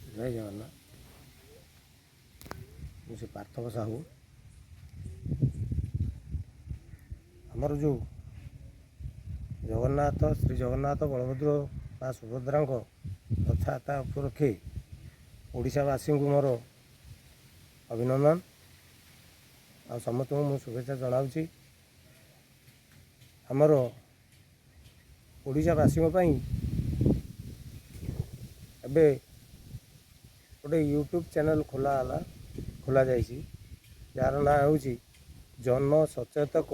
जय जगन्नाथ। मुझे पार्थव साहू आमर जो जगन्नाथ श्री जगन्नाथ बलभद्र बा सुभद्रा रथयात्रा उपलक्षे ओडिशावासी को मोर अभिनंदन आ समस्त को शुभेच्छा जनाऊँगी। आमर ओडिशावासी एबे गोटे यूट्यूब चैनल खोला जाइए जार ना हूँ जन सचेतक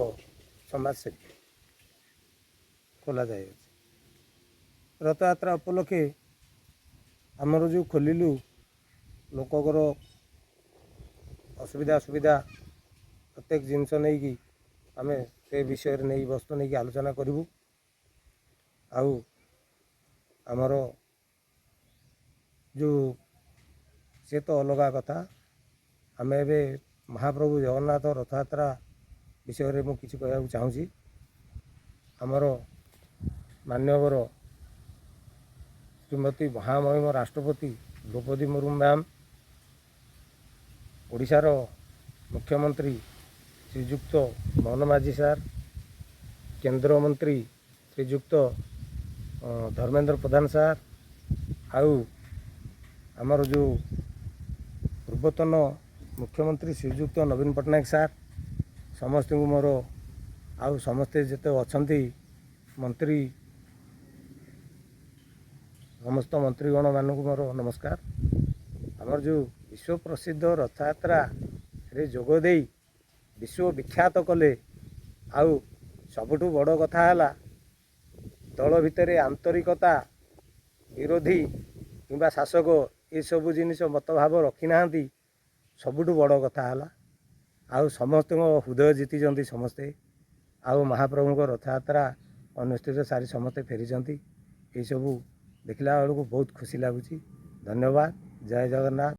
समाजसेवी खोल जाए। रथयात्रा उपलक्षे आमर जो खोलू लोकर असुविधा सुविधा प्रत्येक जिनस नहीं कि आम से विषय नहीं वस्तु नहीं आलोचना करूँ। आमर जो सी तो अलग कथा आम ए महाप्रभु जगन्नाथ रथयात्रा विषय में किसी कहना चाहूँगी। आमर मान्यवर श्रीमती महामहिम राष्ट्रपति द्रौपदी मुर्मू मैम, ओडिशार मुख्यमंत्री श्रीजुक्त मोहन माझी सार, केंद्र मंत्री श्रीजुक्त धर्मेंद्र प्रधान सार, आमर जो पूर्वतन मुख्यमंत्री श्रीजुक्त नवीन पट्टनायक सार, समस्त को मोर आउ समस्ते जिते अच्छा मंत्री समस्त मंत्रीगण मानक मोर नमस्कार। आमर जो विश्व प्रसिद्ध रथयात्रा रे जोगदे विश्व विख्यात कले आउ सबुठु बड़ कथा है दल भितर आंतरिकता विरोधी किंबा शासक ये सब जिनिस मतभाव रखी ना सबुठु बड़ कथा है आउ समस्त हृदय जीति समस्ते आउ महाप्रभु रथयात्रा अनुष्ठित सारी समस्ते फेरी ये सब देखला बेलू बहुत खुशी लगुच। धन्यवाद। जय जगन्नाथ।